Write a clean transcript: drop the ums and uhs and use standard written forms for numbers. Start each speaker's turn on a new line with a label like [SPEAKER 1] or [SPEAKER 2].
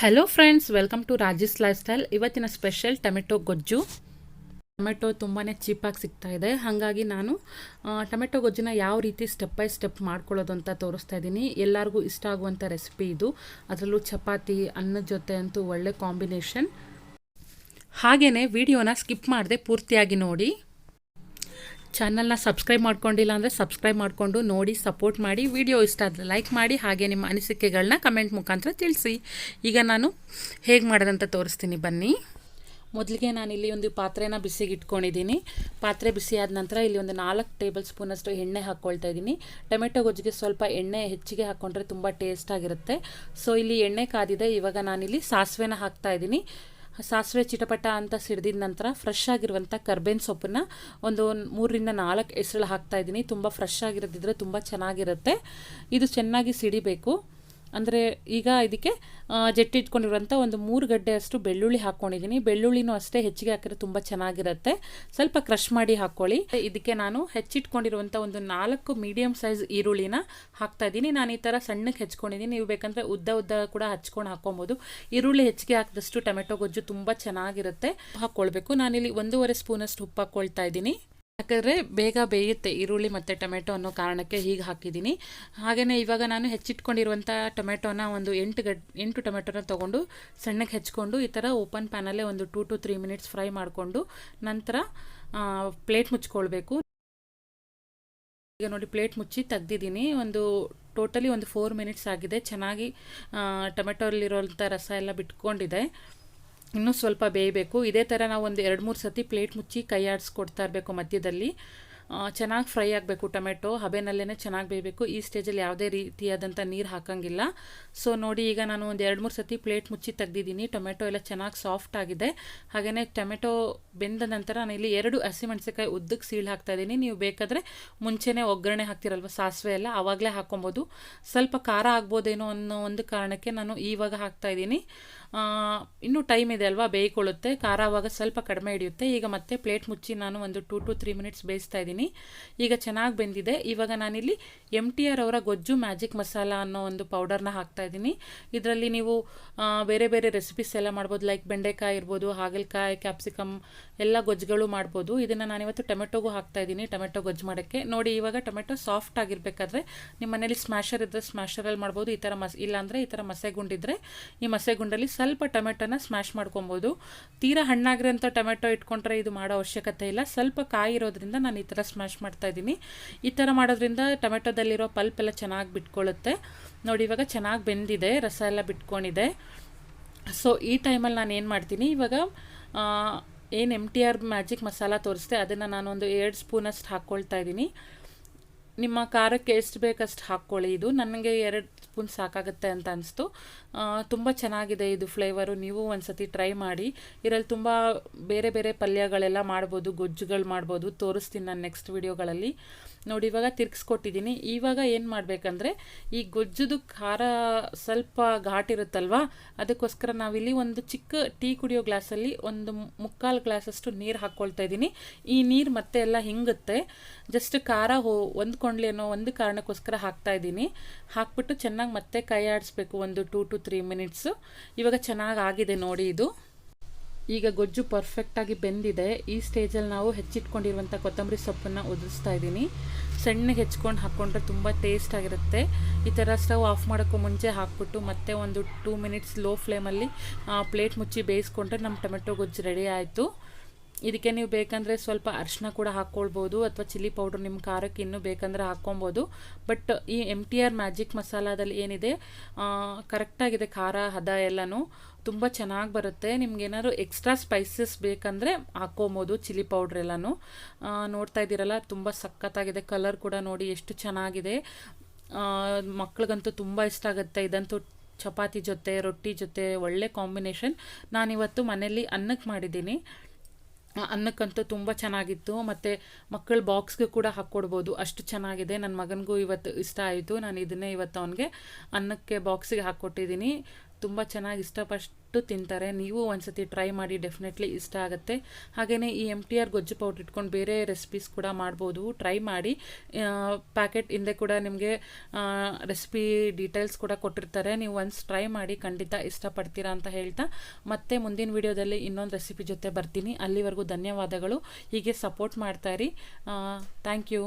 [SPEAKER 1] Hello friends, welcome to Raji's lifestyle. ಇವತ್ತಿನ special tomato gojju. Tomato ತುಂಬಾ ಚೀಪಾಗಿ ಸಿಗ್ತಾ ಇದೆ, ಹಾಗಾಗಿ ನಾನು ಟೊಮೆಟೊ ಗೊಜ್ಜನ್ನ ಯಾವ ರೀತಿ ಸ್ಟೆಪ್ ಬೈ ಸ್ಟೆಪ್ ಮಾಡ್ಕೊಳ್ಳೋದು ಅಂತ ತೋರಿಸ್ತಾ ಇದ್ದೀನಿ. ಎಲ್ಲರಿಗೂ ಇಷ್ಟ ಆಗುವಂಥ ರೆಸಿಪಿ ಇದು. ಅದರಲ್ಲೂ ಚಪಾತಿ ಅನ್ನದ ಜೊತೆ ಅಂತೂ ಒಳ್ಳೆ ಕಾಂಬಿನೇಷನ್. ಹಾಗೆಯೇ ವಿಡಿಯೋನ ಸ್ಕಿಪ್ ಮಾಡದೆ ಪೂರ್ತಿಯಾಗಿ ನೋಡಿ. ಚಾನಲ್ನ ಸಬ್ಸ್ಕ್ರೈಬ್ ಮಾಡ್ಕೊಂಡಿಲ್ಲ ಅಂದರೆ ಸಬ್ಸ್ಕ್ರೈಬ್ ಮಾಡಿಕೊಂಡು ನೋಡಿ, ಸಪೋರ್ಟ್ ಮಾಡಿ. ವಿಡಿಯೋ ಇಷ್ಟ ಆದರೆ ಲೈಕ್ ಮಾಡಿ, ಹಾಗೆ ನಿಮ್ಮ ಅನಿಸಿಕೆಗಳನ್ನ ಕಮೆಂಟ್ ಮುಖಾಂತರ ತಿಳಿಸಿ. ಈಗ ನಾನು ಹೇಗೆ ಮಾಡೋದಂತ ತೋರಿಸ್ತೀನಿ, ಬನ್ನಿ. ಮೊದಲಿಗೆ ನಾನಿಲ್ಲಿ ಒಂದು ಪಾತ್ರೆನ ಬಿಸಿಗೆ ಇಟ್ಕೊಂಡಿದ್ದೀನಿ. ಪಾತ್ರೆ ಬಿಸಿ ಆದ ನಂತರ ಇಲ್ಲಿ ಒಂದು 4 ಟೇಬಲ್ ಸ್ಪೂನಷ್ಟು ಎಣ್ಣೆ ಹಾಕ್ಕೊಳ್ತಾ ಇದ್ದೀನಿ. ಟೊಮೆಟೊ ಗೊಜ್ಜಿಗೆ ಸ್ವಲ್ಪ ಎಣ್ಣೆ ಹೆಚ್ಚಿಗೆ ಹಾಕ್ಕೊಂಡ್ರೆ ತುಂಬ ಟೇಸ್ಟಾಗಿರುತ್ತೆ. ಸೊ ಇಲ್ಲಿ ಎಣ್ಣೆ ಕಾದಿದೆ. ಇವಾಗ ನಾನಿಲ್ಲಿ ಸಾಸಿವೆನ ಹಾಕ್ತಾ ಇದ್ದೀನಿ. ಸಾಸಿವೆ ಚಿಟಪಟ ಅಂತ ಸಿಡಿದ ನಂತರ ಫ್ರೆಶ್ ಆಗಿರುವಂಥ ಕರ್ಬೇವಿನ ಸೊಪ್ಪನ್ನ ಒಂದು 3ರಿಂದ 4 ಎಸಳು ಹಾಕ್ತಾ ಇದ್ದೀನಿ. ತುಂಬ ಫ್ರೆಶ್ ಆಗಿರೋದಿದ್ರೆ ತುಂಬ ಚೆನ್ನಾಗಿರುತ್ತೆ. ಇದು ಚೆನ್ನಾಗಿ ಸಿಡಿಬೇಕು. ಅಂದರೆ ಈಗ ಇದಕ್ಕೆ ಜಟ್ಟಿಟ್ಕೊಂಡಿರುವಂಥ ಒಂದು 3 ಗಡ್ಡೆಯಷ್ಟು ಬೆಳ್ಳುಳ್ಳಿ ಹಾಕ್ಕೊಂಡಿದ್ದೀನಿ. ಬೆಳ್ಳುಳ್ಳಿನೂ ಅಷ್ಟೇ ಹೆಚ್ಚಿಗೆ ಹಾಕಿದ್ರೆ ತುಂಬ ಚೆನ್ನಾಗಿರುತ್ತೆ. ಸ್ವಲ್ಪ ಕ್ರಷ್ ಮಾಡಿ ಹಾಕ್ಕೊಳ್ಳಿ. ಇದಕ್ಕೆ ನಾನು ಹೆಚ್ಚಿಟ್ಕೊಂಡಿರುವಂಥ ಒಂದು 4 ಮೀಡಿಯಮ್ ಸೈಜ್ ಈರುಳ್ಳಿನ ಹಾಕ್ತಾ ಇದ್ದೀನಿ. ನಾನು ಈ ಥರ ಸಣ್ಣಕ್ಕೆ ಹೆಚ್ಕೊಂಡಿದ್ದೀನಿ. ನೀವು ಬೇಕಂದರೆ ಉದ್ದ ಕೂಡ ಹಚ್ಕೊಂಡು ಹಾಕ್ಕೊಬೋದು. ಈರುಳ್ಳಿ ಹೆಚ್ಚಿಗೆ ಹಾಕಿದಷ್ಟು ಟೊಮೆಟೊ ಗೊಜ್ಜು ತುಂಬ ಚೆನ್ನಾಗಿರುತ್ತೆ. ಹಾಕ್ಕೊಳ್ಬೇಕು. ನಾನಿಲ್ಲಿ 1.5 ಸ್ಪೂನಷ್ಟು ಉಪ್ಪು ಹಾಕ್ಕೊಳ್ತಾ ಇದ್ದೀನಿ. ಯಾಕಂದರೆ ಬೇಗ ಬೇಯುತ್ತೆ ಈರುಳ್ಳಿ ಮತ್ತು ಟೊಮೆಟೊ ಅನ್ನೋ ಕಾರಣಕ್ಕೆ ಹೀಗೆ ಹಾಕಿದ್ದೀನಿ. ಹಾಗೆಯೇ ಇವಾಗ ನಾನು ಹೆಚ್ಚಿಟ್ಕೊಂಡಿರುವಂಥ ಟೊಮೆಟೊನ ಒಂದು 8 ಟೊಮೆಟೊನ ತೊಗೊಂಡು ಸಣ್ಣಗೆ ಹೆಚ್ಕೊಂಡು ಈ ಥರ ಓಪನ್ ಪ್ಯಾನಲ್ಲೇ ಒಂದು 2 to 3 ಮಿನಿಟ್ಸ್ ಫ್ರೈ ಮಾಡಿಕೊಂಡು ನಂತರ ಪ್ಲೇಟ್ ಮುಚ್ಕೊಳ್ಬೇಕು. ಈಗ ನೋಡಿ, ಪ್ಲೇಟ್ ಮುಚ್ಚಿ ತೆಗ್ದಿದ್ದೀನಿ. ಟೋಟಲಿ ಒಂದು 4 ಮಿನಿಟ್ಸ್ ಆಗಿದೆ. ಚೆನ್ನಾಗಿ ಟೊಮೆಟೊಲ್ಲಿರೋಂಥ ರಸ ಎಲ್ಲ ಬಿಟ್ಕೊಂಡಿದೆ. ಇನ್ನೂ ಸ್ವಲ್ಪ ಬೇಯಬೇಕು. ಇದೇ ಥರ ನಾವು ಒಂದು 2-3 ಸತಿ ಪ್ಲೇಟ್ ಮುಚ್ಚಿ ಕೈ ಆಡಿಸ್ಕೊಡ್ತಾ ಇರಬೇಕು ಮಧ್ಯದಲ್ಲಿ. ಚೆನ್ನಾಗಿ ಫ್ರೈ ಆಗಬೇಕು. ಟೊಮೆಟೊ ಹಬೆನಲ್ಲೇ ಚೆನ್ನಾಗಿ ಬೇಯಬೇಕು. ಈ ಸ್ಟೇಜಲ್ಲಿ ಯಾವುದೇ ರೀತಿಯಾದಂಥ ನೀರು ಹಾಕೋಂಗಿಲ್ಲ. ಸೊ ನೋಡಿ, ಈಗ ನಾನು ಒಂದು 2-3 ಸತಿ ಪ್ಲೇಟ್ ಮುಚ್ಚಿ ತೆಗ್ದಿದ್ದೀನಿ. ಟೊಮೆಟೊ ಎಲ್ಲ ಚೆನ್ನಾಗಿ ಸಾಫ್ಟ್ ಆಗಿದೆ. ಹಾಗೆಯೇ ಟೊಮೆಟೊ ಬೆಂದ ನಂತರ ನಾನು ಇಲ್ಲಿ 2 ಹಸಿಮೆಣಸಿನಕಾಯಿ ಉದ್ದಕ್ಕೆ ಸೀಳು ಹಾಕ್ತಾಯಿದ್ದೀನಿ. ನೀವು ಬೇಕಾದರೆ ಮುಂಚೆನೇ ಒಗ್ಗರಣೆ ಹಾಕ್ತಿರಲ್ವ ಸಾಸಿವೆ ಎಲ್ಲ, ಆವಾಗಲೇ ಹಾಕ್ಕೊಬೋದು. ಸ್ವಲ್ಪ ಖಾರ ಆಗ್ಬೋದೇನೋ ಅನ್ನೋ ಒಂದು ಕಾರಣಕ್ಕೆ ನಾನು ಇವಾಗ ಹಾಕ್ತಾಯಿದ್ದೀನಿ. ಇನ್ನೂ ಟೈಮ್ ಇದೆ ಅಲ್ವಾ, ಬೇಯ್ಕೊಳ್ಳುತ್ತೆ. ಖಾರ ಆವಾಗ ಸ್ವಲ್ಪ ಕಡಿಮೆ ಹಿಡಿಯುತ್ತೆ. ಈಗ ಮತ್ತೆ ಪ್ಲೇಟ್ ಮುಚ್ಚಿ ನಾನು ಒಂದು 2 to 3 ಮಿನಿಟ್ಸ್ ಬೇಯಿಸ್ತಾ ಇದ್ದೀನಿ. ಈಗ ಚೆನ್ನಾಗಿ ಬೆಂದಿದೆ. ಇವಾಗ ನಾನಿಲ್ಲಿ MTR ಅವರ ಗೊಜ್ಜು ಮ್ಯಾಜಿಕ್ ಮಸಾಲ ಅನ್ನೋ ಒಂದು ಪೌಡರ್ನ ಹಾಕ್ತಾ ಇದ್ದೀನಿ. ಇದರಲ್ಲಿ ನೀವು ಬೇರೆ ಬೇರೆ ರೆಸಿಪೀಸ್ ಎಲ್ಲ ಮಾಡ್ಬೋದು. ಲೈಕ್ ಬೆಂಡೆಕಾಯಿ ಇರ್ಬೋದು, ಹಾಗಲಕಾಯಿ, ಕ್ಯಾಪ್ಸಿಕಮ್ ಎಲ್ಲ ಗೊಜ್ಜುಗಳು ಮಾಡ್ಬೋದು. ಇದನ್ನು ನಾನಿವತ್ತು ಟೊಮೆಟೊಗೂ ಹಾಕ್ತಾ ಇದ್ದೀನಿ, ಟೊಮೆಟೊ ಗೊಜ್ಜು ಮಾಡೋಕ್ಕೆ. ನೋಡಿ, ಇವಾಗ ಟೊಮೆಟೊ ಸಾಫ್ಟ್ ಆಗಿರಬೇಕಾದ್ರೆ ನಿಮ್ಮ ಮನೇಲಿ ಸ್ಮ್ಯಾಶರ್ ಇದ್ದರೆ ಸ್ಮ್ಯಾಶರಲ್ಲಿ ಮಾಡ್ಬೋದು. ಈ ಥರ ಇಲ್ಲಾಂದರೆ ಈ ಥರ ಮಸೆಗುಂಡಿದ್ರೆ ಈ ಮಸೆಗುಂಡಲ್ಲಿ ಸ್ವಲ್ಪ ಟೊಮೆಟೊನ ಸ್ಮ್ಯಾಶ್ ಮಾಡ್ಕೊಬೋದು. ತೀರಾ ಹಣ್ಣಾಗಿರೋಂಥ ಟೊಮೆಟೊ ಇಟ್ಕೊಂಡ್ರೆ ಇದು ಮಾಡೋ ಅವಶ್ಯಕತೆ ಇಲ್ಲ. ಸ್ವಲ್ಪ ಕಾಯಿ ಇರೋದ್ರಿಂದ ನಾನು ಈ ಥರ ಸ್ಮ್ಯಾಶ್ ಮಾಡ್ತಾ ಇದ್ದೀನಿ. ಈ ಥರ ಮಾಡೋದ್ರಿಂದ ಟೊಮೆಟೊದಲ್ಲಿರೋ ಪಲ್ಪ್ ಎಲ್ಲ ಚೆನ್ನಾಗಿ ಬಿಟ್ಕೊಳ್ಳುತ್ತೆ. ನೋಡಿ, ಇವಾಗ ಚೆನ್ನಾಗಿ ಬೆಂದಿದೆ, ರಸ ಎಲ್ಲ ಬಿಟ್ಕೊಂಡಿದೆ. ಸೊ ಈ ಟೈಮಲ್ಲಿ ನಾನು ಏನು ಮಾಡ್ತೀನಿ, ಇವಾಗ ಏನು MTR ಮ್ಯಾಜಿಕ್ ಮಸಾಲ ತೋರಿಸ್ದೆ ಅದನ್ನು ನಾನು ಒಂದು 2 ಸ್ಪೂನಷ್ಟು ಹಾಕ್ಕೊಳ್ತಾ ಇದ್ದೀನಿ. ನಿಮ್ಮ ಖಾರಕ್ಕೆ ಎಷ್ಟು ಬೇಕಷ್ಟು ಹಾಕ್ಕೊಳ್ಳಿ. ಇದು ನನಗೆ 2 ಸ್ಪೂನ್ ಸಾಕಾಗುತ್ತೆ ಅಂತ ಅನಿಸ್ತು. ತುಂಬ ಚೆನ್ನಾಗಿದೆ ಇದು ಫ್ಲೇವರು. ನೀವು ಒಂದು ಸತಿ ಟ್ರೈ ಮಾಡಿ. ಇದರಲ್ಲಿ ತುಂಬ ಬೇರೆ ಬೇರೆ ಪಲ್ಯಗಳೆಲ್ಲ ಮಾಡ್ಬೋದು, ಗೊಜ್ಜುಗಳು ಮಾಡ್ಬೋದು. ತೋರಿಸ್ತೀನಿ ನಾನು ನೆಕ್ಸ್ಟ್ ವಿಡಿಯೋಗಳಲ್ಲಿ. ನೋಡಿ, ಇವಾಗ ತಿರ್ಗಿಸ್ಕೊಟ್ಟಿದ್ದೀನಿ. ಇವಾಗ ಏನು ಮಾಡಬೇಕಂದ್ರೆ, ಈ ಗೊಜ್ಜುದು ಖಾರ ಸ್ವಲ್ಪ ಘಾಟಿರುತ್ತಲ್ವ, ಅದಕ್ಕೋಸ್ಕರ ನಾವಿಲ್ಲಿ ಒಂದು ಚಿಕ್ಕ ಟೀ ಕುಡಿಯೋ ಗ್ಲಾಸಲ್ಲಿ ಒಂದು 3/4 ಗ್ಲಾಸಷ್ಟು ನೀರು ಹಾಕ್ಕೊಳ್ತಾ ಇದ್ದೀನಿ. ಈ ನೀರು ಮತ್ತೆ ಎಲ್ಲ ಹಿಂಗುತ್ತೆ. ಜಸ್ಟ್ ಖಾರ ಹೊಂದ್ಕೊಂಡ್ಲಿ ಅನ್ನೋ ಒಂದು ಕಾರಣಕ್ಕೋಸ್ಕರ ಹಾಕ್ತಾ ಇದ್ದೀನಿ. ಹಾಕ್ಬಿಟ್ಟು ಚೆನ್ನಾಗಿ ಮತ್ತೆ ಕೈ ಆಡಿಸ್ಬೇಕು ಒಂದು 2 to 3 ಮಿನಿಟ್ಸು. ಇವಾಗ ಚೆನ್ನಾಗಿ ಆಗಿದೆ ನೋಡಿ ಇದು. ಈಗ ಗೊಜ್ಜು ಪರ್ಫೆಕ್ಟಾಗಿ ಬೆಂದಿದೆ. ಈ ಸ್ಟೇಜಲ್ಲಿ ನಾವು ಹೆಚ್ಚಿಟ್ಕೊಂಡಿರುವಂಥ ಕೊತ್ತಂಬರಿ ಸೊಪ್ಪನ್ನು ಉದುರಿಸ್ತಾ ಇದ್ದೀನಿ. ಸಣ್ಣಗೆ ಹೆಚ್ಕೊಂಡು ಹಾಕ್ಕೊಂಡ್ರೆ ತುಂಬ ಟೇಸ್ಟ್ ಆಗಿರುತ್ತೆ. ಈ ಥರ ಸ್ಟವ್ ಆಫ್ ಮಾಡೋಕ್ಕೂ ಮುಂಚೆ ಹಾಕ್ಬಿಟ್ಟು ಮತ್ತೆ ಒಂದು 2 ಮಿನಿಟ್ಸ್ ಲೋ ಫ್ಲೇಮಲ್ಲಿ ಪ್ಲೇಟ್ ಮುಚ್ಚಿ ಬೇಯಿಸ್ಕೊಂಡ್ರೆ ನಮ್ಮ ಟೊಮೆಟೊ ಗೊಜ್ಜು ರೆಡಿ ಆಯಿತು. ಇದಕ್ಕೆ ನೀವು ಬೇಕಂದರೆ ಸ್ವಲ್ಪ ಅರಿಶಿನ ಕೂಡ ಹಾಕ್ಕೊಳ್ಬೋದು, ಅಥವಾ ಚಿಲ್ಲಿ ಪೌಡ್ರ್ ನಿಮ್ಮ ಖಾರಕ್ಕೆ ಇನ್ನೂ ಬೇಕಂದರೆ ಹಾಕ್ಕೊಬೋದು. ಬಟ್ ಈ MTR ಮ್ಯಾಜಿಕ್ ಮಸಾಲದಲ್ಲಿ ಏನಿದೆ, ಕರೆಕ್ಟಾಗಿದೆ ಖಾರ ಹದ ಎಲ್ಲನೂ ತುಂಬ ಚೆನ್ನಾಗಿ ಬರುತ್ತೆ. ನಿಮ್ಗೇನಾದ್ರು ಎಕ್ಸ್ಟ್ರಾ ಸ್ಪೈಸಸ್ ಬೇಕಂದರೆ ಹಾಕ್ಕೊಬೋದು, ಚಿಲ್ಲಿ ಪೌಡ್ರ್ ಎಲ್ಲನೂ. ನೋಡ್ತಾ ಇದ್ದೀರಲ್ಲ, ತುಂಬ ಸಖತ್ತಾಗಿದೆ. ಕಲರ್ ಕೂಡ ನೋಡಿ ಎಷ್ಟು ಚೆನ್ನಾಗಿದೆ. ಮಕ್ಳಿಗಂತೂ ತುಂಬ ಇಷ್ಟ ಆಗುತ್ತೆ. ಇದಂತೂ ಚಪಾತಿ ಜೊತೆ, ರೊಟ್ಟಿ ಜೊತೆ ಒಳ್ಳೆ ಕಾಂಬಿನೇಷನ್. ನಾನಿವತ್ತು ಮನೇಲಿ ಅನ್ನಕ್ಕೆ ಮಾಡಿದ್ದೀನಿ. ಅನ್ನಕ್ಕಂತೂ ತುಂಬ ಚೆನ್ನಾಗಿತ್ತು. ಮತ್ತು ಮಕ್ಕಳ ಬಾಕ್ಸ್ಗೆ ಕೂಡ ಹಾಕ್ಕೊಡ್ಬೋದು, ಅಷ್ಟು ಚೆನ್ನಾಗಿದೆ. ನನ್ನ ಮಗನಿಗೂ ಇವತ್ತು ಇಷ್ಟ ಆಯಿತು. ನಾನು ಇದನ್ನೇ ಇವತ್ತು ಅವನಿಗೆ ಅನ್ನಕ್ಕೆ ಬಾಕ್ಸಿಗೆ ಹಾಕ್ಕೊಟ್ಟಿದ್ದೀನಿ. ತುಂಬ ಚೆನ್ನಾಗಿ ಇಷ್ಟಪಟ್ಟು ತಿಂತಾರೆ. ನೀವು ಒಂದ್ಸತಿ ಟ್ರೈ ಮಾಡಿ, ಡೆಫಿನೆಟ್ಲಿ ಇಷ್ಟ ಆಗುತ್ತೆ. ಹಾಗೆಯೇ ಈ MTR ಗೊಜ್ಜು ಪೌಡ್ರ್ ಇಟ್ಕೊಂಡು ಬೇರೆ ರೆಸಿಪೀಸ್ ಕೂಡ ಮಾಡ್ಬೋದು, ಟ್ರೈ ಮಾಡಿ. ಪ್ಯಾಕೆಟ್ ಹಿಂದೆ ಕೂಡ ನಿಮಗೆ ರೆಸಿಪಿ ಡೀಟೇಲ್ಸ್ ಕೂಡ ಕೊಟ್ಟಿರ್ತಾರೆ, ನೀವು ಒನ್ಸ್ ಟ್ರೈ ಮಾಡಿ, ಖಂಡಿತ ಇಷ್ಟಪಡ್ತೀರಾ ಅಂತ ಹೇಳ್ತಾ ಮತ್ತೆ ಮುಂದಿನ ವಿಡಿಯೋದಲ್ಲಿ ಇನ್ನೊಂದು ರೆಸಿಪಿ ಜೊತೆ ಬರ್ತೀನಿ. ಅಲ್ಲಿವರೆಗೂ ಧನ್ಯವಾದಗಳು. ಹೀಗೆ ಸಪೋರ್ಟ್ ಮಾಡ್ತಾಯಿರಿ. Thank you.